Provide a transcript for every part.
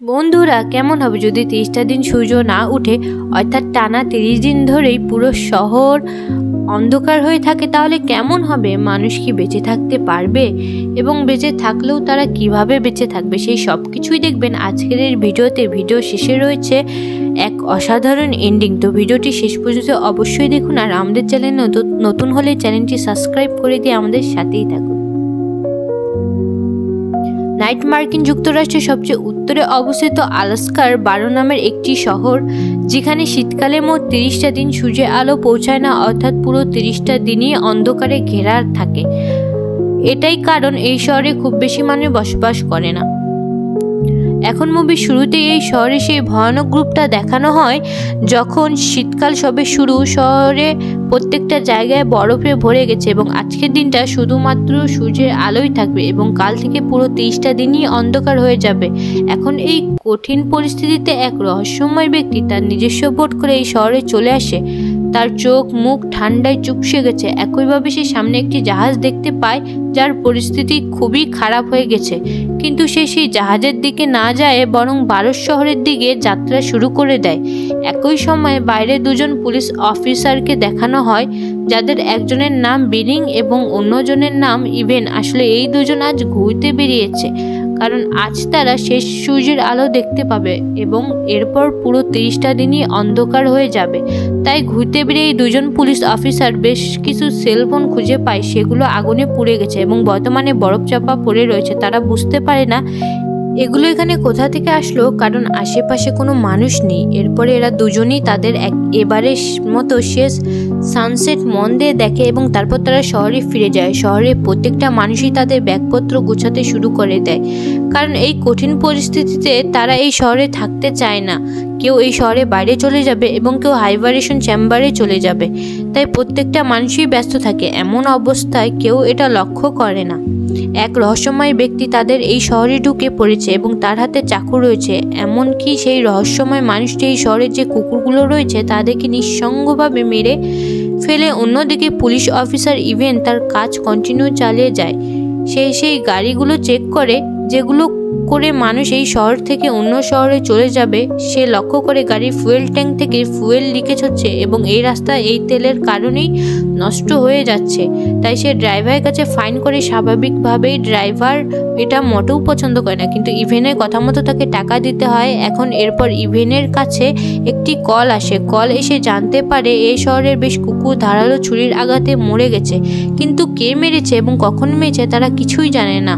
বন্ধুরা, কেমন হবে যদি 30টা দিন সূর্য না উঠে, অর্থাৎ টানা 30 দিন ধরেই পুরো শহর অন্ধকার হয়ে থাকে? তাহলে কেমন হবে? মানুষ কি বেঁচে থাকতে পারবে? এবং বেঁচে থাকলেও তারা কিভাবে বেঁচে থাকবে, সেই সব কিছুই দেখবেন আজকের এই ভিডিওতে। ভিডিও শেষে রয়েছে এক অসাধারণ এন্ডিং, তো ভিডিওটি শেষ পর্যন্ত অবশ্যই দেখুন। আর আমাদের চ্যানেল নতুন হলে চ্যানেলটি সাবস্ক্রাইব করে দিয়ে আমাদের সাথেই থাকুন। নাইট মার্কিন যুক্তরাষ্ট্রের সবচেয়ে উত্তরে অবস্থিত আলাস্কার বারো নামের একটি শহর, যেখানে শীতকালে মোট 30টা দিন সূর্যের আলো পৌঁছায় না, অর্থাৎ পুরো 30টা দিনই অন্ধকারে ঘেরা থাকে। এটাই কারণ এই শহরে খুব বেশি মানুষ বসবাস করে না। এখন মুভির শুরুতে এই শহরে সেই ভয়ানক গ্রুপটা দেখানো হয় যখন শীতকাল সবে শুরু। শহরে প্রত্যেকটা জায়গায় বরফে ভরে গেছে এবং আজকের দিনটা শুধুমাত্র সূর্যের আলোই থাকবে এবং কাল থেকে পুরো 30টা দিনই অন্ধকার হয়ে যাবে। এখন এই কঠিন পরিস্থিতিতে এক রহস্যময় ব্যক্তি তার নিজস্ব বোট করে এই শহরে চলে আসে। তার চোখ মুখ ঠান্ডায় চুপসে গেছে। একইভাবে সে সামনে একটি জাহাজ দেখতে পায় যার পরিস্থিতি খুবই খারাপ হয়ে গেছে, কিন্তু সে সেই জাহাজের দিকে না যায় বরং বারস শহরের দিকে যাত্রা শুরু করে দেয়। একই সময় বাইরে দুজন পুলিশ অফিসারকে দেখানো হয়, যাদের একজনের নাম বিনিং এবং অন্যজনের নাম ইভেন। আসলে এই দুজন আজ ঘুরতে বেরিয়েছে, কারণ আজ তারা শেষ সূর্যের আলো দেখতে পাবে এবং এরপর পুরো 30টা দিনই অন্ধকার হয়ে যাবে। তাই ঘুরতে বেরিয়ে এই দুজন পুলিশ অফিসার বেশ কিছু সেলফোন খুঁজে পায়, সেগুলো আগুনে পুড়ে গেছে এবং বর্তমানে বরফ চাপা পড়ে রয়েছে। তারা বুঝতে পারে না এগুলো এখানে কোথা থেকে আসলো, কারণ আশেপাশে কোনো মানুষ নেই। এরপরে এরা দুজনেই তাদের এবারের মতো শেষ সানসেট মন দিয়ে দেখে এবং তারপর তারা শহরে ফিরে যায়। শহরে প্রত্যেকটা মানুষই তাদের ব্যাগপত্র গুছাতে শুরু করে দেয়, কারণ এই কঠিন পরিস্থিতিতে তারা এই শহরে থাকতে চায় না। কেউ এই শহরে বাইরে চলে যাবে এবং কেউ হাইবারেশন চেম্বারে চলে যাবে। তাই প্রত্যেকটা মানুষই ব্যস্ত থাকে। এমন অবস্থায় কেউ এটা লক্ষ্য করে না এক রহস্যময় ব্যক্তি তাদের এই শহরে ঢুকে পড়েছে এবং তার হাতে চাকু রয়েছে। এমনকি সেই রহস্যময় মানুষটি এই শহরের যে কুকুরগুলো রয়েছে তাদেরকে নিঃসঙ্গভাবে মেরে ফেলে। অন্যদিকে পুলিশ অফিসার ইভেন তার কাজ কন্টিনিউ চালিয়ে যায়। সে সেই গাড়িগুলো চেক করে যেগুলো করে মানুষ এই শহর থেকে অন্য শহরে চলে যাবে। সে লক্ষ্য করে গাড়ির ফুয়েল ট্যাঙ্ক থেকে ফুয়েল লিকেজ হচ্ছে এবং এই রাস্তা এই তেলের কারণেই নষ্ট হয়ে যাচ্ছে। তাই সে ড্রাইভারের কাছে ফাইন করে। স্বাভাবিকভাবেই ড্রাইভার এটা মোটেও পছন্দ করে না, কিন্তু ইভেনের কথা মতো তাকে টাকা দিতে হয়। এখন এরপর ইভেনের কাছে একটি কল আসে। কল এসে জানতে পারে এই শহরের বেশ কুকুর ধারালো ছুরির আঘাতে মরে গেছে, কিন্তু কে মেরেছে এবং কখন মেরেছে তারা কিছুই জানে না।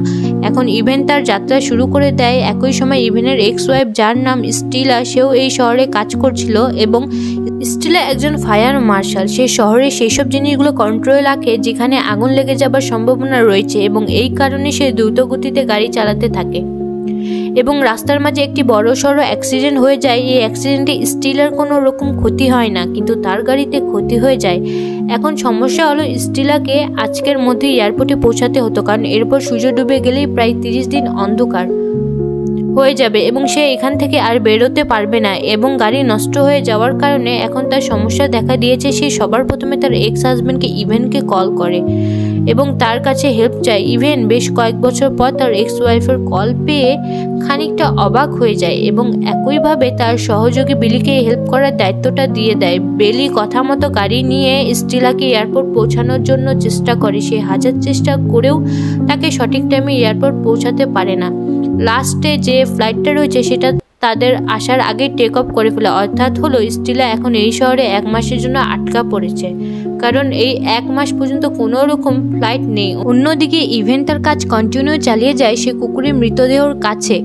এখন ইভেন তার যাত্রা শুরু করে দেয়। একই সময় ইভেনের এক্স ওয়াইফ, যার নাম স্টিলা, সেও এই শহরে কাজ করছিল এবং স্টিলা একজন ফায়ার মার্শাল। সে শহরে সেই সব জিনিসগুলো কন্ট্রোলে রাখে যেখানে আগুন লেগে যাবার সম্ভাবনা রয়েছে এবং এই কারণে সে দ্রুত গতিতে গাড়ি চালাতে থাকে এবং রাস্তার মাঝে একটি বড়সড় অ্যাক্সিডেন্ট হয়ে যায়। এই অ্যাক্সিডেন্টে স্টিলার কোনো রকম ক্ষতি হয় না, কিন্তু তার গাড়িতে ক্ষতি হয়ে যায়। এখন সমস্যা হলো স্টিলাকে আজকের মধ্যে এয়ারপোর্টে পৌঁছাতে হতো, কারণ এরপর সূর্য ডুবে গেলেই প্রায় 30 দিন অন্ধকার হয়ে যাবে এবং সে এখান থেকে আর বেরোতে পারবে না। এবং গাড়ি নষ্ট হয়ে যাওয়ার কারণে এখন তার সমস্যা দেখা দিয়েছে। সে সবার প্রথমে তার এক্স হাজব্যান্ডকে ইভেনকে কল করে এবং তার কাছে হেল্প চায়। ইভেন বেশ কয়েক বছর পর তার এক্স ওয়াইফের কল পেয়ে খানিকটা অবাক হয়ে যায় এবং একইভাবে তার সহযোগী বেলিকে হেল্প করার দায়িত্বটা দিয়ে দেয়। বেলি কথা মতো গাড়ি নিয়ে স্টিলাকে এয়ারপোর্ট পৌঁছানোর জন্য চেষ্টা করে। সে হাজার চেষ্টা করেও তাকে সঠিক টাইমে এয়ারপোর্ট পৌঁছাতে পারে না। লাস্টে যে ফ্লাইটটা রয়েছে সেটা তাদের আসার আগে টেক অফ করে ফেলে, অর্থাৎ হলো স্টিলা এখন এই শহরে 1 মাসের জন্য আটকা পড়েছে, কারণ এই 1 মাস পর্যন্ত কোনো রকম ফ্লাইট নেই। অন্যদিকে ইভেন তার কাজ কন্টিনিউ চালিয়ে যায়। সে কুকুরের মৃতদেহর কাছে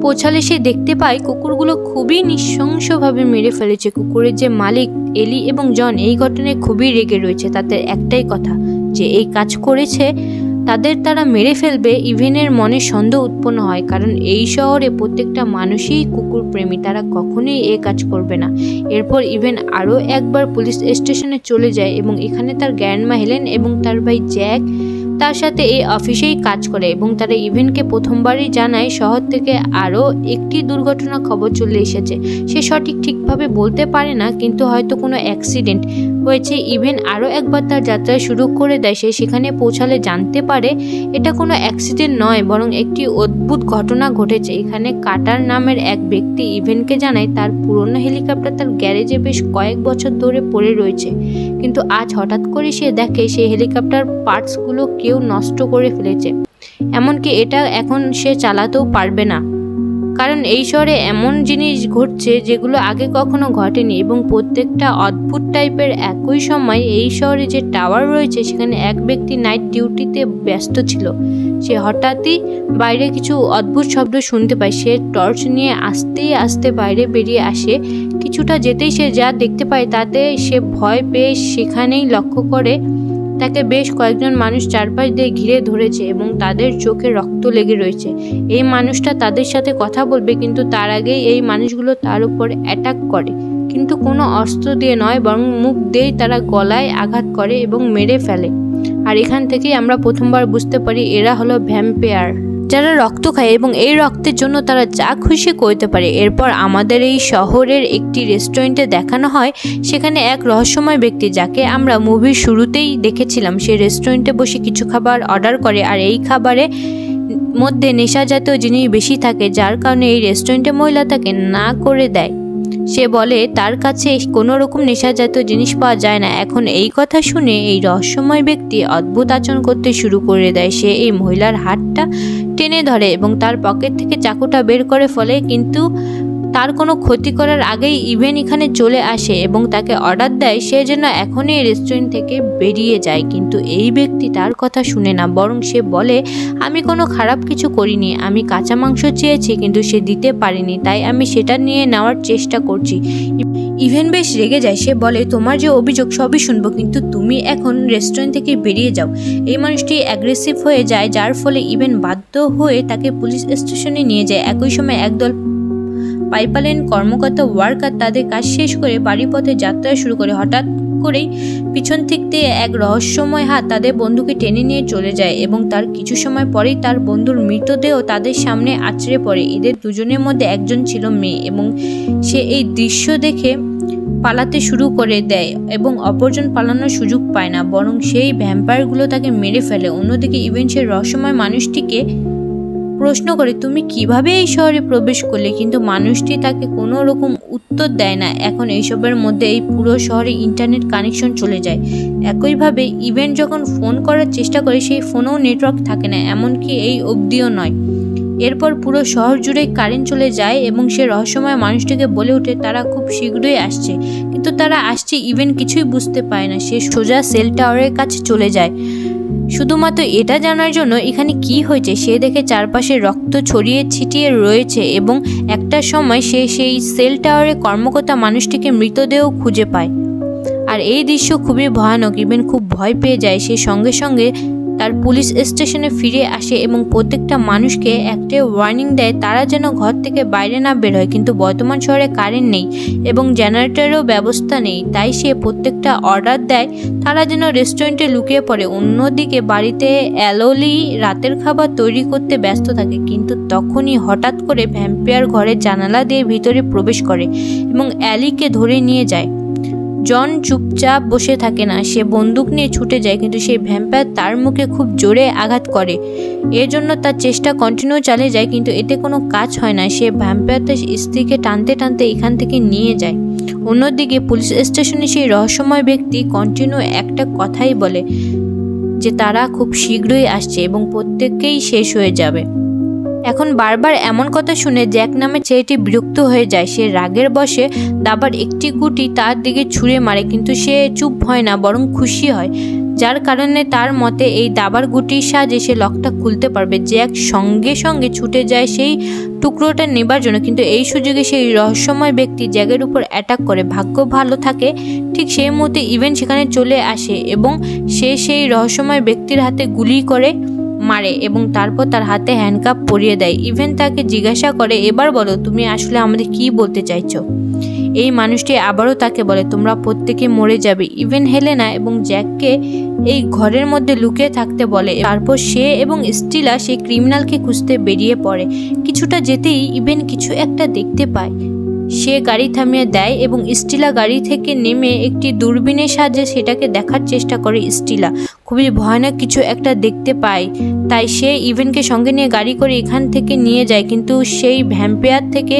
পৌঁছালে সে দেখতে পায় কুকুরগুলো খুবই নৃশংসভাবে মেরে ফেলেছে। কুকুরের যে মালিক এলি এবং জন এই ঘটনায় খুবই রেগে রয়েছে। তাদের একটাই কথা যে এই কাজ করেছে তারা মেরে ফেলবে। ইভেনের মনে সন্দেহ উৎপন্ন হয়, কারণ এই শহরে প্রত্যেকটা মানুষই কুকুর প্রেমী, তারা কখনোই এই কাজ করবে না। এরপর ইভেন আরও একবার পুলিশ স্টেশনে চলে যায় এবং এখানে তার গ্র্যান্ডমা হেলেন এবং তার ভাই জ্যাক তার সাথে এই অফিসেই কাজ করে এবং তারা ইভেনকে প্রথমবারই জানায় শহর থেকে আরও একটি দুর্ঘটনা খবর চলে এসেছে। সে ঠিকভাবে বলতে পারে না, কিন্তু হয়তো কোনো অ্যাক্সিডেন্ট হয়েছে। ইভেন আরও একবার তার যাত্রা শুরু করে দেয়। সে সেখানে পৌঁছালে জানতে পারে এটা কোনো অ্যাক্সিডেন্ট নয়, বরং একটি অদ্ভুত ঘটনা ঘটেছে। এখানে কাটার নামের এক ব্যক্তি ইভেনকে জানায় তার পুরনো হেলিকপ্টার তার গ্যারেজে বেশ কয়েক বছর ধরে পড়ে রয়েছে, কিন্তু আজ হঠাৎ করে সে দেখে সেই হেলিকপ্টার পার্টসগুলো কেউ নষ্ট করে ফেলেছে। এমনকি এটা এখন সে চালাতেও পারবে না, কারণ এই শহরে এমন জিনিস ঘটছে যেগুলো আগে কখনো ঘটেনি এবং প্রত্যেকটা অদ্ভুত টাইপের। একই সময় এই শহরে যে টাওয়ার রয়েছে সেখানে এক ব্যক্তি নাইট ডিউটিতে ব্যস্ত ছিল। সে হঠাৎই বাইরে কিছু অদ্ভুত শব্দ শুনতে পায়। সে টর্চ নিয়ে আস্তে আস্তে বাইরে বেরিয়ে আসে। কিছুটা যেতেই সে যা দেখতে পায় তাতে সে ভয় পেয়ে সেখানেই লক্ষ্য করে তাকে বেশ কয়েকজন মানুষ চারপাশ দিয়ে ঘিরে ধরেছে এবং তাদের চোখে রক্ত লেগে রয়েছে। এই মানুষটা তাদের সাথে কথা বলবে, কিন্তু তার আগেই এই মানুষগুলো তার উপর অ্যাটাক করে, কিন্তু কোনো অস্ত্র দিয়ে নয়, বরং মুখ দিয়েই তারা গলায় আঘাত করে এবং মেরে ফেলে। আর এখান থেকেই আমরা প্রথমবার বুঝতে পারি এরা হলো ভ্যাম্পায়ার, যারা রক্ত খায় এবং এই রক্তের জন্য তারা যা খুশি করতে পারে। এরপর আমাদের এই শহরের একটি রেস্টুরেন্টে দেখানো হয়, সেখানে এক রহস্যময় ব্যক্তি যাকে আমরা মুভির শুরুতেই দেখেছিলাম, সে রেস্টুরেন্টে বসে কিছু খাবার অর্ডার করে। আর এই খাবারের মধ্যে নেশা জাতীয় জিনিস বেশি থাকে, যার কারণে এই রেস্টুরেন্টের মহিলা তাকে না করে দেয়। সে বলে তার কাছে কোনো রকম নেশা জাতীয় জিনিস পাওয়া যায় না। এখন এই কথা শুনে এই রহস্যময় ব্যক্তি অদ্ভুত আচরণ করতে শুরু করে দেয়। সে এই মহিলার হাতটা টেনে ধরে এবং তার পকেট থেকে চাকুটা বের করে ফেলে, কিন্তু তার কোনো ক্ষতি করার আগেই ইভেন এখানে চলে আসে এবং তাকে অর্ডার দেয় সে যেন এখনই এই রেস্টুরেন্ট থেকে বেরিয়ে যায়। কিন্তু এই ব্যক্তি তার কথা শুনে না, বরং সে বলে আমি কোনো খারাপ কিছু করিনি, আমি কাঁচা মাংস চেয়েছি কিন্তু সে দিতে পারেনি, তাই আমি সেটা নিয়ে নেওয়ার চেষ্টা করছি। ইভেন বেশ রেগে যায়। সে বলে তোমার যে অভিযোগ সবই শুনবো, কিন্তু তুমি এখন রেস্টুরেন্ট থেকে বেরিয়ে যাও। এই মানুষটি অ্যাগ্রেসিভ হয়ে যায়, যার ফলে ইভেন বাধ্য হয়ে তাকে পুলিশ স্টেশনে নিয়ে যায়। একই সময় একদল পাইপলাইন কর্মকর্তা ওয়ার্কার তাদের কাজ শেষ করে বাড়ির পথে যাত্রা শুরু করে। হঠাৎ করেই পিছন থেকে এক রহস্যময় হাত তাদের বন্ধুকে টেনে নিয়ে চলে যায় এবং তার কিছু সময় পরেই তার বন্ধুর মৃতদেহ তাদের সামনে আছড়ে পড়ে। এদের দুজনের মধ্যে একজন ছিল মেয়ে এবং সে এই দৃশ্য দেখে পালাতে শুরু করে দেয় এবং অপরজন পালানোর সুযোগ পায় না, বরং সেই ভ্যাম্পায়ারগুলো তাকে মেরে ফেলে। অন্যদিকে ইভেন সে রহস্যময় মানুষটিকে প্রশ্ন করে তুমি কিভাবে এই শহরে প্রবেশ করলে, কিন্তু মানুষটি তাকে কোনো রকম উত্তর দেয় না। এখন এইসবের মধ্যে এই পুরো শহরে ইন্টারনেট কানেকশন চলে যায়। একইভাবে ইভেন যখন ফোন করার চেষ্টা করে সেই ফোনেও নেটওয়ার্ক থাকে না, এমনকি এই অবধিও নয়। এরপর পুরো শহর জুড়ে কারেন্ট চলে যায় এবং সে রহস্যময় মানুষটিকে বলে ওঠে তারা খুব শীঘ্রই আসছে, কিন্তু তারা আসছে ইভেন কিছুই বুঝতে পায় না। সে সোজা সেল টাওয়ারের কাছে চলে যায় শুধুমাত্র এটা জানার জন্য এখানে কি হয়েছে। সে দেখে চারপাশে রক্ত ছড়িয়ে ছিটিয়ে রয়েছে এবং একটা সময় সে সেই সেল টাওয়ারে কর্মকর্তা মানুষটিকে মৃতদেহ খুঁজে পায়। আর এই দৃশ্য খুবই ভয়ানক। ইভেন খুব ভয় পেয়ে যায়। সে সঙ্গে সঙ্গে তার পুলিশ স্টেশনে ফিরে আসে এবং প্রত্যেকটা মানুষকে একটা ওয়ার্নিং দেয় তারা যেন ঘর থেকে বাইরে না বের হয়, কিন্তু বর্তমান শহরে কারেন্ট নেই এবং জেনারেটরেরও ব্যবস্থা নেই, তাই সে প্রত্যেকটা অর্ডার দেয় তারা যেন রেস্টুরেন্টে লুকিয়ে পড়ে। অন্যদিকে বাড়িতে অ্যালোলি রাতের খাবার তৈরি করতে ব্যস্ত থাকে, কিন্তু তখনই হঠাৎ করে ভ্যাম্পায়ার ঘরের জানালা দিয়ে ভিতরে প্রবেশ করে এবং অ্যালিকে ধরে নিয়ে যায়। জন চুপচাপ বসে থাকে না, সে বন্দুক নিয়ে ছুটে যায়, কিন্তু সেই ভ্যাম্পায়ার তার মুখে খুব জোরে আঘাত করে। এর জন্য তার চেষ্টা কন্টিনিউ চালিয়ে যায়, কিন্তু এতে কোনো কাজ হয় না। সে ভ্যাম্পায়ার তার স্ত্রীকে টানতে টানতে এখান থেকে নিয়ে যায়। অন্যদিকে পুলিশ স্টেশনে সেই রহস্যময় ব্যক্তি কন্টিনিউ একটা কথাই বলে যে তারা খুব শীঘ্রই আসছে এবং প্রত্যেককেই শেষ হয়ে যাবে। এখন বারবার এমন কথা শুনে জ্যাক নামে ছেলেটি বিরক্ত হয়ে যায়। সে রাগের বশে দাবার একটি গুটি তার দিকে ছুঁড়ে মারে, কিন্তু সে চুপ হয় না, বরং খুশি হয়, যার কারণে তার মতে এই দাবার গুটির সাহায্যে সে লকটা খুলতে পারবে। জ্যাক সঙ্গে সঙ্গে ছুটে যায় সেই টুকরোটা নেবার জন্য, কিন্তু এই সুযোগে সেই রহস্যময় ব্যক্তি জ্যাকের উপর অ্যাটাক করে। ভাগ্য ভালো থাকে ঠিক সেই মুহূর্তে ইভেন সেখানে চলে আসে এবং সে সেই রহস্যময় ব্যক্তির হাতে গুলি করে মারে এবং তারপর তার হাতে হ্যান্ডকাপ পরিয়ে দেয়। ইভেন তাকে জিজ্ঞাসা করে এবার বলো তুমি আসলে আমাদের কি বলতে চাইছো। এই মানুষটি আবারও তাকে বলে তোমরা প্রত্যেকে মরে যাবে। ইভেন হেলেনা এবং জ্যাককে এই ঘরের মধ্যে লুকিয়ে থাকতে বলে। তারপর সে এবং স্টিলা সেই ক্রিমিনালকে খুঁজতে বেরিয়ে পড়ে। কিছুটা যেতেই ইভেন কিছু একটা দেখতে পায় সে গাড়ি থামিয়ে দেয় এবং স্টিলা গাড়ি থেকে নেমে একটি দূরবীনের সাহায্যে সেটাকে দেখার চেষ্টা করে। স্টিলা খুবই ভয়ানক কিছু একটা দেখতে পায়, তাই সে ইভেনকে সঙ্গে নিয়ে গাড়ি করে এখান থেকে নিয়ে যায়, কিন্তু সেই ভ্যাম্পায়ার থেকে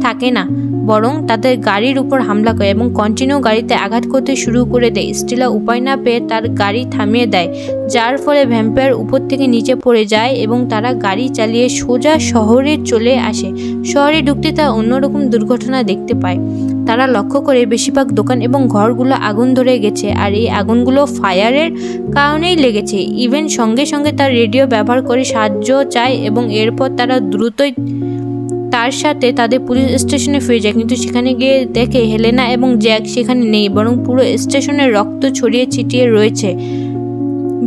থাকে না, বরং তাদের গাড়ির উপর হামলা করে এবং কন্টিনিউ গাড়িতে আঘাত করতে শুরু করে দেয়। স্টিলা উপায় না পেয়ে তার গাড়ি থামিয়ে দেয়, যার ফলে ভ্যাম্পায়ার উপর থেকে নিচে পড়ে যায় এবং তারা গাড়ি চালিয়ে সোজা শহরে চলে আসে। শহরে ঢুকতে তারা অন্যরকম দুর্ঘটনা দেখতে পায়। তারা লক্ষ্য করে বেশিরভাগ দোকান এবং ঘরগুলো আগুন ধরে গেছে, আর এই আগুনগুলো ফায়ারের কারণেই লেগেছে। ইভেন সঙ্গে সঙ্গে তার রেডিও ব্যবহার করে সাহায্য চায় এবং এরপর তারা দ্রুতই তার সাথে তাদের পুলিশ স্টেশনে ফিরে যায়, কিন্তু সেখানে গিয়ে দেখে হেলেনা এবং জ্যাক সেখানে নেই, বরং পুরো স্টেশনে রক্ত ছড়িয়ে ছিটিয়ে রয়েছে।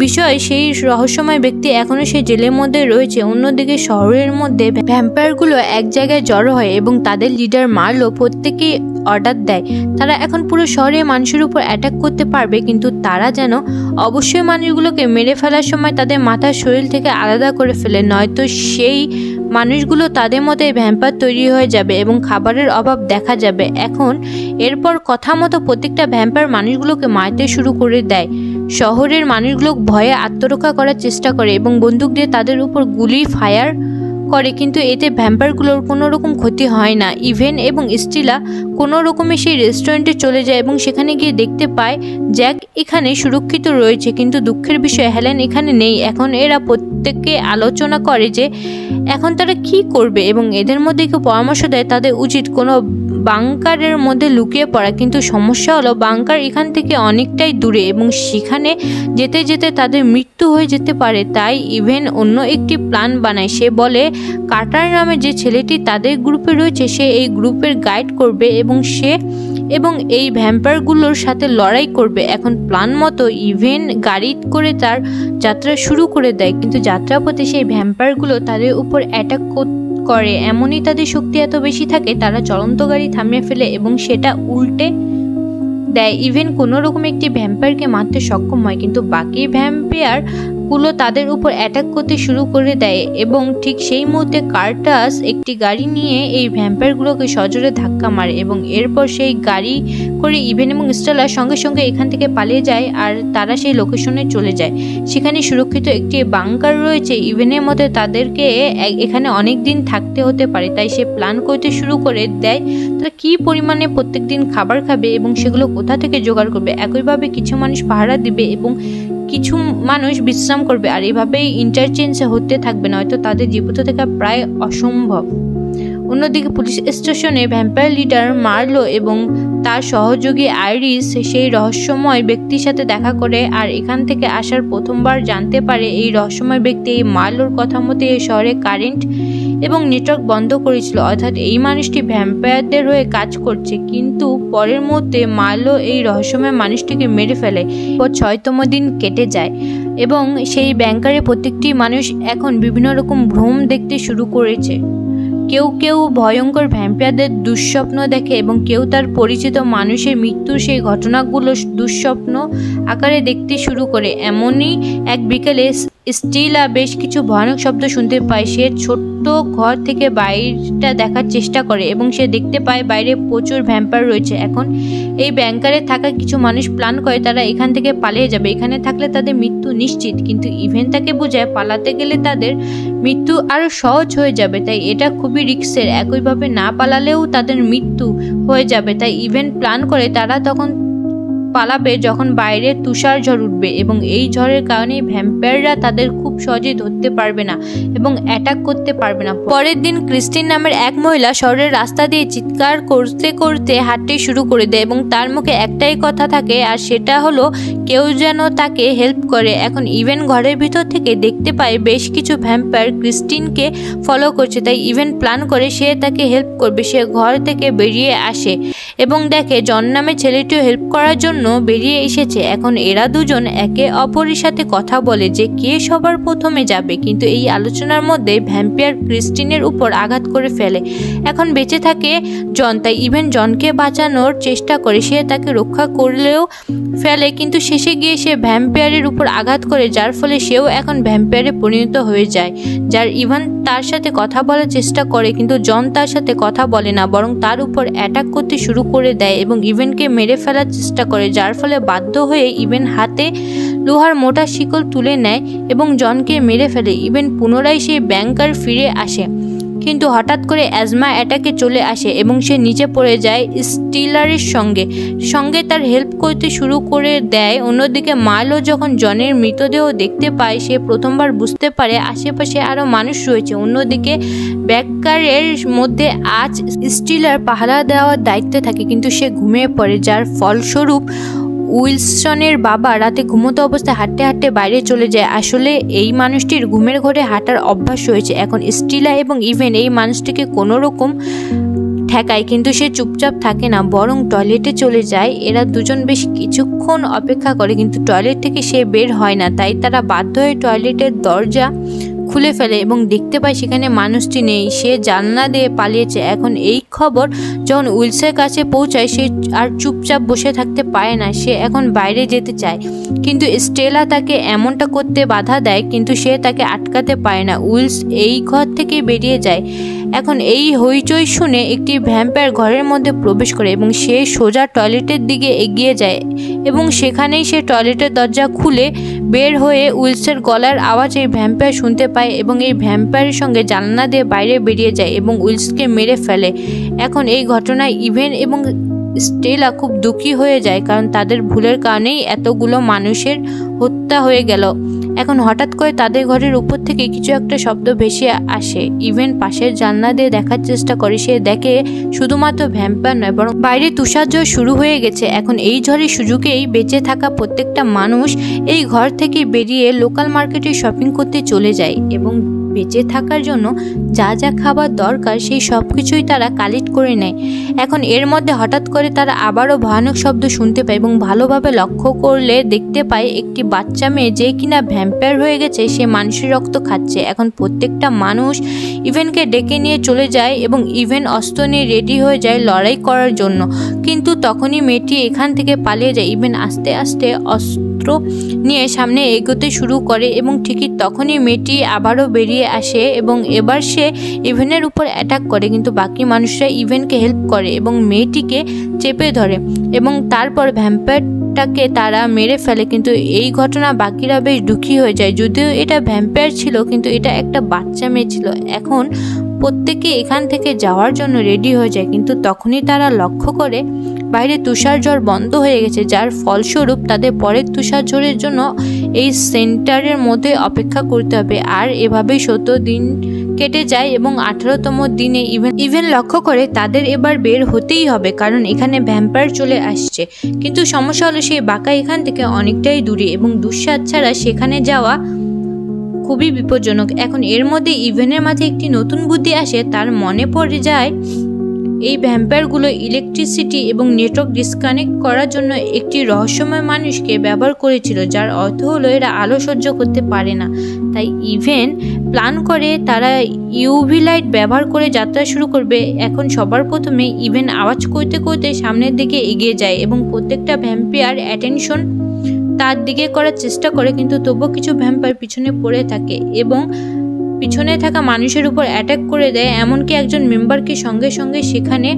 বিষয় সেই রহস্যময় ব্যক্তি এখনো সেই জেলের মধ্যে রয়েছে। অন্যদিকে শহরের মধ্যে ভ্যাম্পায়ারগুলো এক জায়গায় জড়ো হয় এবং তাদের লিডার মার্লো প্রত্যেকেই অর্ডার দেয় তারা এখন পুরো শহরের মানুষের উপর অ্যাটাক করতে পারবে, কিন্তু তারা যেন অবশ্যই মানুষগুলোকে মেরে ফেলার সময় তাদের মাথার শরীর থেকে আলাদা করে ফেলে, নয়তো সেই মানুষগুলো তাদের মধ্যে ভ্যাম্পায়ার তৈরি হয়ে যাবে এবং খাবারের অভাব দেখা যাবে। এখন এরপর কথা মতো প্রত্যেকটা ভ্যাম্পায়ার মানুষগুলোকে মারতে শুরু করে দেয়। শহরের মানুষগুলো ভয়ে আত্মরক্ষা করার চেষ্টা করে এবং বন্দুক দিয়ে তাদের উপর গুলি ফায়ার করে, কিন্তু এতে ভ্যাম্পায়ারগুলোর কোনো রকম ক্ষতি হয় না। ইভেন এবং স্টিলা কোনো রকমে সেই রেস্টুরেন্টে চলে যায় এবং সেখানে গিয়ে দেখতে পায় জ্যাক এখানে সুরক্ষিত রয়েছে, কিন্তু দুঃখের বিষয় হেলেন এখানে নেই। এখন এরা প্রত্যেককে আলোচনা করে যে এখন তারা কি করবে এবং এদের মধ্যে কেউ পরামর্শ দেয় তাদের উচিত কোনো বাংকারের মধ্যে লুকিয়ে পড়া, কিন্তু সমস্যা হলো বাংকার এখান থেকে অনেকটাই দূরে এবং সেখানে যেতে যেতে তাদের মৃত্যু হয়ে যেতে পারে। তাই ইভেন অন্য একটি প্ল্যান বানায়। সে বলে কার্টার নামে যে ছেলেটি তাদের গ্রুপে রয়েছে সে এই গ্রুপের গাইড করবে এবং এই ভ্যাম্পায়ারগুলোর সাথে লড়াই করবে। এখন প্ল্যান মতো ইভেন গাড়ি করে তার যাত্রা শুরু করে দেয়, কিন্তু যাত্রাপথে সেই ভ্যাম্পায়ারগুলো তাদের উপর অ্যাটাক করে। এমনই তাদের শক্তি এত বেশি থাকে তারা চলন্ত গাড়ি থামিয়ে ফেলে এবং সেটা উল্টে দেয়। ইভেন কোনো রকম একটি ভ্যাম্পায়ারকে মারতে সক্ষম হয়, কিন্তু বাকি ভ্যাম্পায়ারগুলো তাদের উপর অ্যাটাক করতে শুরু করে দেয় এবং ঠিক সেই মুহূর্তে কার্টাস একটি গাড়ি নিয়ে এই ভ্যাম্পায়ারগুলোকে সজোরে ধাক্কা মারে এবং এরপর সেই গাড়ি করে ইভেন এবং স্টেলা সঙ্গে সঙ্গে এখান থেকে পালিয়ে যায় আর তারা সেই লোকেশনে চলে যায়। সেখানে সুরক্ষিত একটি বাংকার রয়েছে। ইভেনের মতে তাদেরকে এখানে অনেক দিন থাকতে হতে পারে, তাই সে প্ল্যান করতে শুরু করে দেয় তারা কী পরিমাণে প্রত্যেক দিন খাবার খাবে এবং সেগুলো কোথা থেকে জোগাড় করবে। একইভাবে কিছু মানুষ পাহারা দিবে এবং কিছু মানুষ বিশ্রাম করবে, আর এভাবেই ইন্টারচেঞ্জ হতে থাকবে, নয়তো তাদের জীবিত থাকা প্রায় অসম্ভব। অন্যদিকে পুলিশ স্টেশনে ভ্যাম্পায়ার লিডার মার্লো এবং তার সহযোগী আইরিস সেই রহস্যময় ব্যক্তির সাথে দেখা করে, আর এখান থেকে আসার প্রথমবার জানতে পারে এই রহস্যময় ব্যক্তি এই মার্লোর কথা মতো এই শহরে কারেন্ট এবং নেটওয়ার্ক বন্ধ করেছিল, অর্থাৎ এই মানুষটি ভ্যাম্পায়ারদের হয়ে কাজ করছে। কিন্তু পরের মুহূর্তে মার্লো এই রহস্যময় মানুষটিকে মেরে ফেলে। 6তম দিন কেটে যায় এবং সেই ব্যাংকারে প্রত্যেকটি মানুষ এখন বিভিন্ন রকম ভ্রম দেখতে শুরু করেছে। কেউ কেউ ভয়ঙ্কর ভ্যাম্পায়ারদের দুঃস্বপ্ন দেখে এবং কেউ তার পরিচিত মানুষের মৃত্যুর সেই ঘটনাগুলো দুঃস্বপ্ন আকারে দেখতে শুরু করে। এমনই এক বিকেলে স্টিলা বেশ কিছু ভয়ানক শব্দ শুনতে পায়। সে ছোট্ট ঘর থেকে বাইরেটা দেখার চেষ্টা করে এবং সে দেখতে পায় বাইরে প্রচুর ভ্যাম্পায়ার রয়েছে। এখন এই ব্যাংকারে থাকা কিছু মানুষ প্ল্যান করে তারা এখান থেকে পালিয়ে যাবে, এখানে থাকলে তাদের মৃত্যু নিশ্চিত, কিন্তু ইভেন তাকে বোঝায় পালাতে গেলে তাদের মৃত্যু আরও সহজ হয়ে যাবে, তাই এটা খুবই রিস্কের। একইভাবে না পালালেও তাদের মৃত্যু হয়ে যাবে, তাই ইভেন প্ল্যান করে তারা তখন পালাবে যখন বাইরে তুষার ঝড় উঠবে এবং এই ঝড়ের কারণে ভ্যাম্পায়াররা তাদের খুব সহজেই ধরতে পারবে না এবং অ্যাটাক করতে পারবে না। পরের দিন ক্রিস্টিন নামের এক মহিলা শহরের রাস্তা দিয়ে চিৎকার করতে করতে হাঁটতে শুরু করে দেয় এবং তার মুখে একটাই কথা থাকে, আর সেটা হলো কেউ যেন তাকে হেল্প করে। এখন ইভেন ঘরের ভিতর থেকে দেখতে পায় বেশ কিছু ভ্যাম্পায়ার ক্রিস্টিনকে ফলো করছে, তাই ইভেন প্ল্যান করে সে তাকে হেল্প করবে। সে ঘর থেকে বেরিয়ে আসে এবং দেখে জন নামে ছেলেটিও হেল্প করার জন্য বেরিয়ে এসেছে। এখন এরা দুজন একে অপরের সাথে কথা বলে যে কে সবার প্রথমে যাবে, কিন্তু এই আলোচনার মধ্যে ভ্যাম্পায়ার ক্রিস্টিনের উপর আঘাত করে ফেলে। এখন বেঁচে থাকে জন, তাই ইভেন জনকে বাঁচানোর চেষ্টা করে। সে তাকে রক্ষা করলেও ফেলে, কিন্তু শেষে গিয়ে সে ভ্যাম্পায়ারের উপর আঘাত করে, যার ফলে সেও এখন ভ্যাম্পায়ারে পরিণত হয়ে যায়, যার ইভেন তার সাথে কথা বলার চেষ্টা করে, কিন্তু জন তার সাথে কথা বলে না, বরং তার উপর অ্যাটাক করতে শুরু করে দেয় এবং ইভেনকে মেরে ফেলার চেষ্টা করে, যার ফলে বাধ্য হয়ে ইভেন হাতে লোহার মোটা শিকল তুলে নেয় এবং জনকে মেরে ফেলে। ইভেন পুনরায় সেই ব্যাংকার ফিরে আসে, কিন্তু হঠাৎ করে অ্যাজমা অ্যাটাকে চলে আসে এবং সে নিচে পড়ে যায় স্টিলারের সঙ্গে তার হেল্প করতে শুরু করে দেয়। অন্যদিকে মার্লো যখন জনের মৃতদেহ দেখতে পায়, সে প্রথমবার বুঝতে পারে আশেপাশে আরও মানুষ রয়েছে। অন্যদিকে ব্যাংকারের মধ্যে আজ স্টিলার পাহারা দেওয়ার দায়িত্বে থাকে, কিন্তু সে ঘুমিয়ে পড়ে, যার ফলস্বরূপ উইলসনের বাবা রাতে ঘুমোতে অবস্থায় হাঁটতে হাঁটতে বাইরে চলে যায়। আসলে এই মানুষটির ঘুমের ঘরে হাঁটার অভ্যাস রয়েছে। এখন স্টিলা এবং ইভেন এই মানুষটিকে কোনো রকম ঠেকায়, কিন্তু সে চুপচাপ থাকে না, বরং টয়লেটে চলে যায়। এরা দুজন বেশ কিছুক্ষণ অপেক্ষা করে, কিন্তু টয়লেট থেকে সে বের হয় না। তাই তারা বাধ্য হয়ে টয়লেটের দরজা খুলে ফেলে এবং দেখতে পায় সেখানে মানুষটি নেই, সে জানলা দিয়ে পালিয়েছে। এখন এই খবর যখন উইলসের কাছে পৌঁছায়, সে আর চুপচাপ বসে থাকতে পারে না, সে এখন বাইরে যেতে চায়, কিন্তু স্টেলা তাকে এমনটা করতে বাধা দেয়, কিন্তু সে তাকে আটকাতে পারে না। উইলস এই ঘর থেকে বেরিয়ে যায়। এখন এই হইচই শুনে একটি ভ্যাম্পায়ার ঘরের মধ্যে প্রবেশ করে এবং সে সোজা টয়লেটের দিকে এগিয়ে যায় এবং সেখানেই সে টয়লেটের দরজা খুলে বের হয়ে উইলসের গলার আওয়াজ এই ভ্যাম্পায়ার শুনতে পায় এবং এই ভ্যাম্পায়ারের সঙ্গে জানলা দিয়ে বাইরে বেরিয়ে যায় এবং উইলসকে মেরে ফেলে। এখন এই ঘটনায় ইভেন এবং স্টেলা খুব দুঃখী হয়ে যায়, কারণ তাদের ভুলের কারণেই এতগুলো মানুষের হত্যা হয়ে গেল। এখন হঠাৎ করে তাদের ঘরের উপর থেকে কিছু একটা শব্দ ভেসে আসে। ইভেন পাশের জানলা দিয়ে দেখার চেষ্টা করে, সে দেখে শুধুমাত্র ভ্যাম্পায়ার নয়, বরং বাইরে তুষারঝড় শুরু হয়ে গেছে। এখন এই ঝড়ের সুযোগেই বেঁচে থাকা প্রত্যেকটা মানুষ এই ঘর থেকে বেরিয়ে লোকাল মার্কেটে শপিং করতে চলে যায় এবং বেঁচে থাকার জন্য যা যা খাবার দরকার সেই সব কিছুই তারা কালেক্ট করে নেয়। এখন এর মধ্যে হঠাৎ করে তারা আবারও ভয়ানক শব্দ শুনতে পায় এবং ভালোভাবে লক্ষ্য করলে দেখতে পায় একটি বাচ্চা মেয়ে, যে কিনা ভ্যাম্পায়ার হয়ে গেছে, সে মানুষের রক্ত খাচ্ছে। এখন প্রত্যেকটা মানুষ ইভেনকে ডেকে নিয়ে চলে যায় এবং ইভেন অস্ত্র নিয়ে রেডি হয়ে যায় লড়াই করার জন্য, কিন্তু তখনই মেয়েটি এখান থেকে পালিয়ে যায়। ইভেন আস্তে আস্তে অস্ত্র নিয়ে সামনে এগোতে শুরু করে এবং ঠিকই তখনই মেয়েটি আবারও বেরিয়ে আসে এবং এবার সে ইভেনের উপর অ্যাটাক করে, কিন্তু বাকি মানুষরা ইভেনকে হেল্প করে এবং মেয়েটিকে চেপে ধরে এবং তারপর ভ্যাম্পায়ারটাকে তারা মেরে ফেলে। কিন্তু এই ঘটনা বাকিরা বেশ দুঃখী হয়ে যায়, যদিও এটা ভ্যাম্পায়ার ছিল, কিন্তু এটা একটা বাচ্চা মেয়ে ছিল। এখন প্রত্যেকে এখান থেকে যাওয়ার জন্য রেডি হয়ে যায়, কিন্তু তখনই তারা লক্ষ্য করে বাইরে তুষারঝড় বন্ধ হয়ে গেছে, যার ফলস্বরূপ তাদের পরের তুষারঝড়ের জন্য এই সেন্টারের মধ্যে অপেক্ষা করতে হবে। আর এভাবেই 17 দিন কেটে যায় এবং 18তম দিনে ইভেন লক্ষ্য করে তাদের এবার বের হতেই হবে, কারণ এখানে ভ্যাম্পায়ার চলে আসছে। কিন্তু সমস্যা হলো সেই বাঁকা এখান থেকে অনেকটাই দূরে এবং দুঃসাদ ছাড়া সেখানে যাওয়া খুবই বিপজ্জনক। এখন এর মধ্যে ইভেনের মাঝে একটি নতুন বুদ্ধি আসে, তার মনে পড়ে যায় এই ভ্যাম্পায়ারগুলো ইলেকট্রিসিটি এবং নেটওয়ার্ক ডিসকানেক্ট করার জন্য একটি রহস্যময় মানুষকে ব্যবহার করেছিল, যার অর্থ হলো এরা আলো সহ্য করতে পারে না। তাই ইভেন প্ল্যান করে তারা ইউভি লাইট ব্যবহার করে যাত্রা শুরু করবে। এখন সবার প্রথমে ইভেন আওয়াজ করতে করতে সামনের দিকে এগিয়ে যায় এবং প্রত্যেকটা ভ্যাম্পায়ার অ্যাটেনশন তার দিকে করার চেষ্টা করে, কিন্তু তবুও কিছু ভ্যাম্পায়ার পিছনে পড়ে থাকে এবং পিছনে থাকা মানুষের উপর অ্যাটাক করে দেয়, এমনকি একজন মেম্বারকে সঙ্গে সঙ্গে সেখানে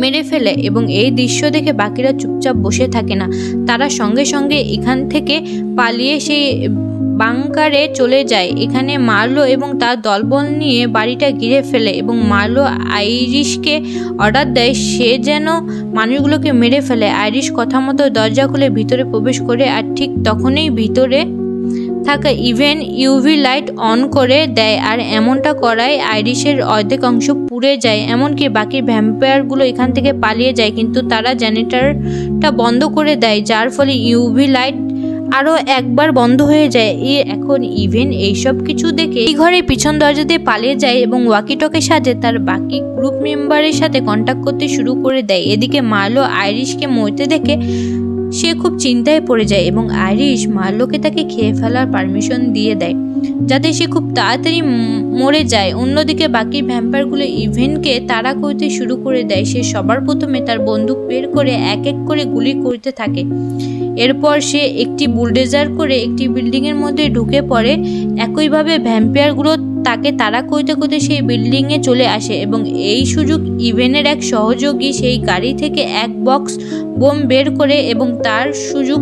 মেরে ফেলে। এবং এই দৃশ্য দেখে বাকিরা চুপচাপ বসে থাকে না, তারা সঙ্গে সঙ্গে এখান থেকে পালিয়ে সেই বাংকারে চলে যায়। এখানে মার্লো এবং তার দলবল নিয়ে বাড়িটা ঘিরে ফেলে এবং মার্লো আইরিশকে অর্ডার দেয় সে যেন মানুষগুলোকে মেরে ফেলে। আইরিশ কথা মতো দরজা খুলে ভিতরে প্রবেশ করে, আর ঠিক তখনই ভিতরে থাকা ইভেন ইউভি লাইট অন করে দেয়, আর এমনটা করায় আইরিশের অর্ধেক অংশ পুড়ে যায়। এমনকি বাকি ভ্যাম্পায়ারগুলো এখান থেকে পালিয়ে যায়, কিন্তু তারা জেনারেটরটা বন্ধ করে দেয়, যার ফলে ইউভি লাইট আরও একবার বন্ধ হয়ে যায়। এখন ইভেন এইসব কিছু দেখে এই ঘরে পিছন দরজা দিয়ে পালিয়ে যায় এবং ওয়াকিটকের সাথে তার বাকি গ্রুপ মেম্বারের সাথে কন্ট্যাক্ট করতে শুরু করে দেয়। এদিকে মার্লো আইরিশকে মরতে দেখে সে খুব চিন্তায় পড়ে যায় এবং আইরিশ মার্লোকে তাকে খেয়ে ফেলার পারমিশন দিয়ে দেয়, যাতে সে খুব তাড়াতাড়ি মরে যায়। অন্যদিকে বাকি ভ্যাম্পায়ারগুলো ইভেনকে তাড়া করতে শুরু করে দেয়। সে সবার প্রথমে তার বন্দুক বের করে এক এক করে গুলি করতে থাকে। এরপর সে একটি বুলডোজার করে একটি বিল্ডিংয়ের মধ্যে ঢুকে পড়ে। একইভাবে ভ্যাম্পায়ারগুলো তাকে তাড়া করতে করতে সেই বিল্ডিংয়ে চলে আসে এবং এই সুযোগ ইভেনের এক সহযোগী সেই গাড়ি থেকে এক বক্স বোম বের করে এবং তার সুযোগ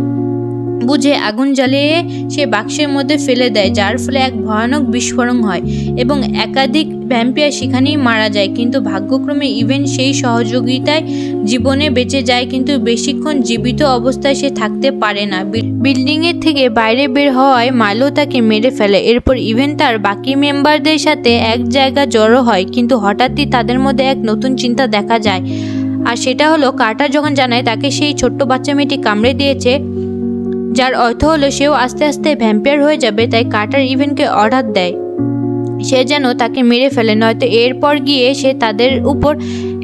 বুঝে আগুন জ্বালিয়ে সে বাক্সের মধ্যে ফেলে দেয়, যার ফলে এক ভয়ানক বিস্ফোরণ হয় এবং একাধিক ভ্যাম্পায়ার সেখানেই মারা যায়। কিন্তু ভাগ্যক্রমে ইভেন সেই সহযোগিতায় জীবনে বেঁচে যায়, কিন্তু বেশিক্ষণ জীবিত অবস্থায় সে থাকতে পারে না। বিল্ডিংয়ের থেকে বাইরে বের হওয়ায় মাইলো তাকে মেরে ফেলে। এরপর ইভেন তার বাকি মেম্বারদের সাথে এক জায়গায় জড়ো হয়, কিন্তু হঠাৎই তাদের মধ্যে এক নতুন চিন্তা দেখা যায়, আর সেটা হলো কার্টার যখন জানায় তাকে সেই ছোট্ট বাচ্চা মেয়েটি কামড়ে দিয়েছে, যার অর্থ হলো সেও আস্তে আস্তে ভ্যাম্পায়ার হয়ে যাবে। তাই কার্টার ইভেনকে অর্ডার দেয় সে যেন তাকে মেরে ফেলে, নয়তো এরপর গিয়ে সে তাদের উপর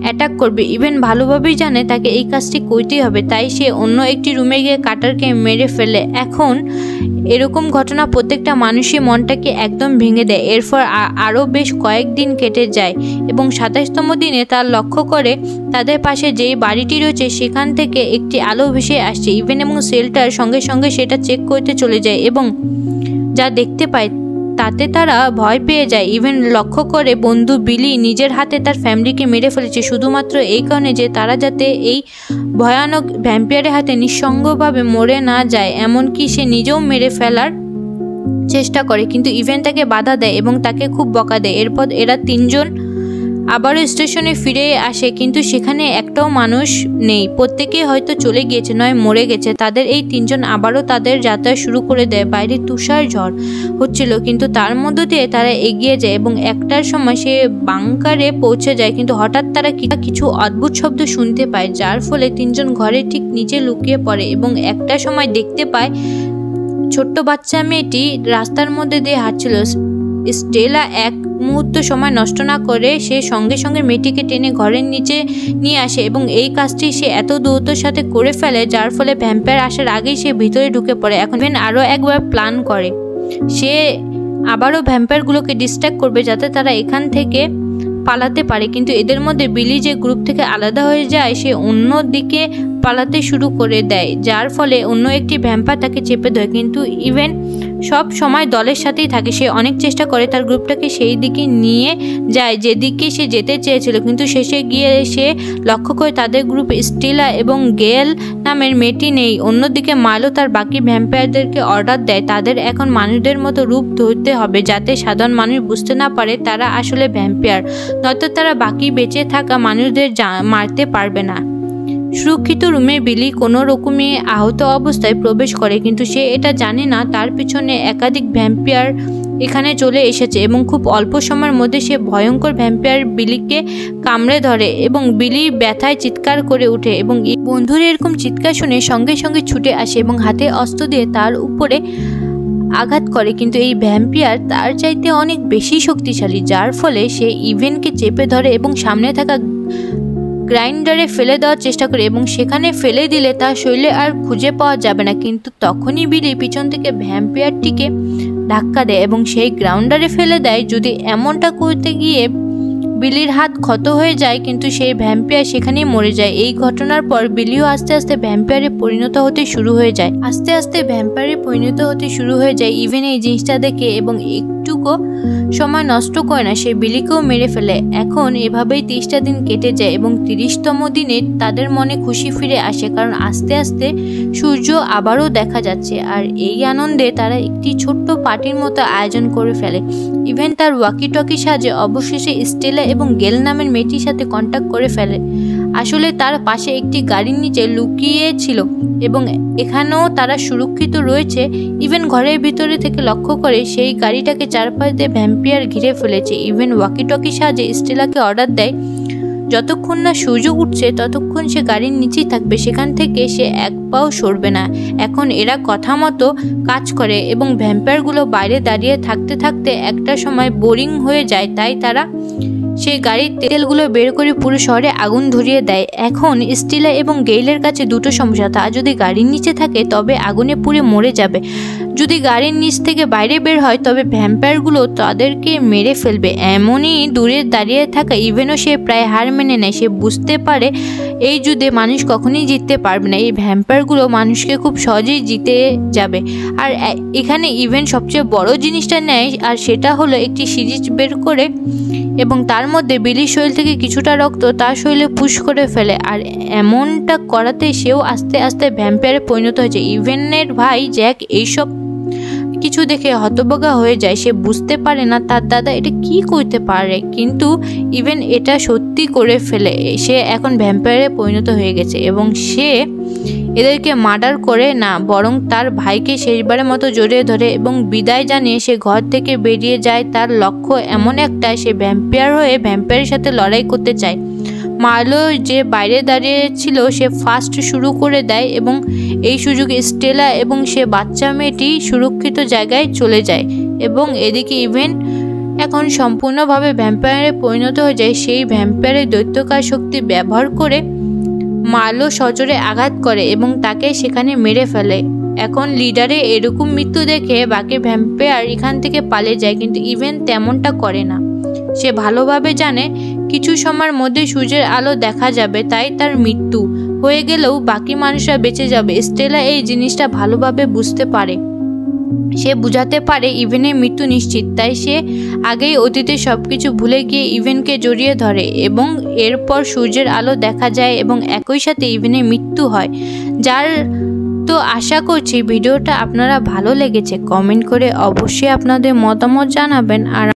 অ্যাটাক করবে। ইভেন ভালোভাবেই জানে তাকে এই কাজটি করতেই হবে, তাই সে অন্য একটি রুমে গিয়ে কার্টারকে মেরে ফেলে। এখন এরকম ঘটনা প্রত্যেকটা মানুষই মনটাকে একদম ভেঙে দেয়। এরপর আরও বেশ কয়েকদিন কেটে যায় এবং 27তম দিনে তার লক্ষ্য করে তাদের পাশে যেই বাড়িটি রয়েছে সেখান থেকে একটি আলো ভেসে আসছে। ইভেন এবং সেলটার সঙ্গে সঙ্গে সেটা চেক করতে চলে যায় এবং যা দেখতে পায় তাতে তারা ভয় পেয়ে যায়। ইভেন লক্ষ্য করে বন্ধু বিলি নিজের হাতে তার ফ্যামিলিকে মেরে ফেলেছে শুধুমাত্র এই কারণে যে তারা যাতে এই ভয়ানক ভ্যাম্পায়ারের হাতে নিঃসঙ্গভাবে মরে না যায়, এমনকি সে নিজেও মেরে ফেলার চেষ্টা করে, কিন্তু ইভেন তাকে বাধা দেয় এবং তাকে খুব বকা দেয়। এরপর এরা তিনজন আবারও স্টেশনে ফিরে আসে, কিন্তু সেখানে একটাও মানুষ নেই, প্রত্যেকেই হয়তো চলে গিয়েছে নয় মরে গেছে। তাদের এই তিনজন আবারও তাদের যাত্রা শুরু করে দেয়। বাইরে তুষার ঝড় হচ্ছিল, কিন্তু তার মধ্য দিয়ে তারা এগিয়ে যায় এবং একটার সময় সে বাংকারে পৌঁছে যায়। কিন্তু হঠাৎ তারা কিছু অদ্ভুত শব্দ শুনতে পায়, যার ফলে তিনজন ঘরের ঠিক নিচে লুকিয়ে পড়ে এবং একটা সময় দেখতে পায় ছোট্ট বাচ্চা মেয়েটি রাস্তার মধ্যে দিয়ে হাঁটছিল। স্টেলা এক মুহূর্ত সময় নষ্ট না করে সে সঙ্গে সঙ্গে মেয়েটিকে টেনে ঘরের নিচে নিয়ে আসে এবং এই কাজটি সে এত দ্রুততার সাথে করে ফেলে, যার ফলে ভ্যাম্পায়ার আসার আগেই সে ভিতরে ঢুকে পড়ে। এখন আরও একবার প্ল্যান করে, সে আবারও ভ্যাম্পায়ারগুলোকে ডিস্ট্র্যাক্ট করবে যাতে তারা এখান থেকে পালাতে পারে। কিন্তু এদের মধ্যে বিলি যে গ্রুপ থেকে আলাদা হয়ে যায় সে অন্য দিকে পালাতে শুরু করে দেয়, যার ফলে অন্য একটি ভ্যাম্পায়ার তাকে চেপে ধরে। কিন্তু ইভেন সব সময় দলের সাথেই থাকে, সে অনেক চেষ্টা করে তার গ্রুপটাকে সেই দিকে নিয়ে যায় যেদিকে সে যেতে চেয়েছিল, কিন্তু শেষে গিয়ে সে লক্ষ্য করে তাদের গ্রুপ স্টেলা এবং গেল নামের মেয়েটি নেই। অন্যদিকে মাইলো তার বাকি ভ্যাম্পায়ারদেরকে অর্ডার দেয় তাদের এখন মানুষদের মতো রূপ ধরতে হবে, যাতে সাধারণ মানুষ বুঝতে না পারে তারা আসলে ভ্যাম্পায়ার, নয়তো তারা বাকি বেঁচে থাকা মানুষদের মারতে পারবে না। সুরক্ষিত রুমে বিলি কোনো রকমে আহত অবস্থায় প্রবেশ করে, কিন্তু সে এটা জানে না তার পিছনে একাধিক ভ্যাম্পায়ার এখানে চলে এসেছে এবং খুব অল্প সময়ের মধ্যে সে ভয়ঙ্কর ভ্যাম্পায়ার বিলিকে কামড়ে ধরে এবং বিলি ব্যথায় চিৎকার করে ওঠে এবং বন্ধুর এরকম চিৎকার শুনে সঙ্গে সঙ্গে ছুটে আসে এবং হাতে অস্ত্র দিয়ে তার উপরে আঘাত করে। কিন্তু এই ভ্যাম্পায়ার তার চাইতে অনেক বেশি শক্তিশালী, যার ফলে সে ইভেনকে চেপে ধরে এবং সামনে থাকা গ্রাইন্ডারে ফেলে দেওয়ার চেষ্টা করে এবং সেখানে ফেলে দিলে তার শরীরে আর খুঁজে পাওয়া যাবে না। কিন্তু তখনই বিলি পিছন থেকে ভ্যাম্পায়ারটিকে ধাক্কা দেয় এবং সেই গ্রাইন্ডারে ফেলে দেয়। যদি এমনটা করতে গিয়ে বিলির হাত ক্ষত হয়ে যায়, কিন্তু সেই ভ্যাম্পায়ার সেখানেই মরে যায়। এই ঘটনার পর বিলিও আস্তে আস্তে ভ্যাম্পায়ারে পরিণত হতে শুরু হয়ে যায়। ইভেন এই জিনিসটা দেখে এবং একটুকু সময় নষ্ট করে না, সে বিলিকেও মেরে ফেলে। এখন এভাবেই 30টা দিন কেটে যায় এবং 30তম দিনে তাদের মনে খুশি ফিরে আসে, কারণ আস্তে আস্তে সূর্য আবারও দেখা যাচ্ছে। আর এই আনন্দে তারা একটি ছোট্ট পার্টির মতো আয়োজন করে ফেলে। ইভেন তার ওয়াকি টকি সাজে অবশেষে স্টেলা এবং গেল নামের মেয়েটির সাথে কন্ট্যাক্ট করে ফেলে। আসলে তার পাশে একটি গাড়ির নিচে লুকিয়ে ছিল এবং এখানেও তারা সুরক্ষিত রয়েছে। ইভেন ঘরের ভিতরে থেকে লক্ষ্য করে সেই গাড়িটাকে চারপাশ দিয়ে ভ্যাম্পায়ার ঘিরে ফেলেছে। ইভেন ওয়াকি টকি সাজে স্টেলাকে অর্ডার দেয় যতক্ষণ না সূর্য উঠছে ততক্ষণ সে গাড়ির নিচেই থাকবে, সেখান থেকে সে এক পাও সরবে না। এখন এরা কথা মতো কাজ করে এবং ভ্যাম্পায়ারগুলো বাইরে দাঁড়িয়ে থাকতে থাকতে একটা সময় বোরিং হয়ে যায়, তাই তারা সেই গাড়ির তেলগুলো বের করে পুরো শহরে আগুন ধরিয়ে দেয়। এখন স্টেলা এবং গেইলের কাছে দুটো সমস্যা, তা যদি গাড়ির নিচে থাকে তবে আগুনে পুড়ে মরে যাবে, যদি গাড়ির নিচ থেকে বাইরে বের হয় তবে ভ্যাম্পায়ারগুলো তাদেরকে মেরে ফেলবে। এমনই দূরে দাঁড়িয়ে থাকা ইভেনও সে প্রায় হার মেনে নেয়। সে বুঝতে পারে এই যুদ্ধে মানুষ কখনোই জিততে পারবে না, এই ভ্যাম্পায়ারগুলো মানুষকে খুব সহজেই জিতে যাবে। আর এখানে ইভেন সবচেয়ে বড় জিনিসটা নেয়, আর সেটা হলো একটি সিরিজ বের করে এবং তার মধ্যে বিলির শরীর থেকে কিছুটা রক্ত তার শরীরে পুশ করে ফেলে। আর এমনটা করাতে সেও আস্তে আস্তে ভ্যাম্পায়ারে পরিণত হয়েছে। ইভেনের ভাই জ্যাক এইসব কিছু দেখে হতবাক হয়ে যায়, সে বুঝতে পারে না তার দাদা এটা কি করতে পারে, কিন্তু ইভেন এটা সত্যি করে ফেলে। সে এখন ভ্যাম্পায়ারে পরিণত হয়ে গেছে এবং সে এদেরকে মার্ডার করে না, বরং তার ভাইকে শেষবারের মতো জড়িয়ে ধরে এবং বিদায় জানিয়ে সে ঘর থেকে বেরিয়ে যায়। তার লক্ষ্য এমন একটা, সে ভ্যাম্পায়ার হয়ে ভ্যাম্পায়ারের সাথে লড়াই করতে চায়। মার্লো যে বাইরে দাঁড়িয়ে ছিল সে ফার্স্ট শুরু করে দেয় এবং এই সুযোগে স্টেলা এবং সে বাচ্চা মেয়েটি সুরক্ষিত জায়গায় চলে যায় এবং এদিকে ইভেন্ট এখন সম্পূর্ণভাবে ভ্যাম্পায়ারে পরিণত হয়ে যায়। সেই ভ্যাম্পায়ারের দৈত্যকার শক্তি ব্যবহার করে মার্লো সজোরে আঘাত করে এবং তাকে সেখানে মেরে ফেলে। এখন লিডারে এরকম মৃত্যু দেখে বাকি ভ্যাম্পায়ার এখান থেকে পালিয়ে যায়, কিন্তু ইভেন্ট তেমনটা করে না। সে ভালোভাবে জানে কিছু সময়ের মধ্যে সূর্যের আলো দেখা যাবে, তাই তার মৃত্যু হয়ে গেলেও বাকি মানুষরা বেঁচে যাবে। স্টেলা এই জিনিসটা ভালোভাবে বুঝতে পারে, সে বুঝাতে পারে ইভেনের মৃত্যু নিশ্চিত, তাই সে আগেই অতীতে সবকিছু ভুলে গিয়ে ইভেনকে জড়িয়ে ধরে এবং এরপর সূর্যের আলো দেখা যায় এবং একই সাথে ইভেনের মৃত্যু হয়। যার তো আশা করছি ভিডিওটা আপনারা ভালো লেগেছে। কমেন্ট করে অবশ্যই আপনাদের মতামত জানাবেন। আর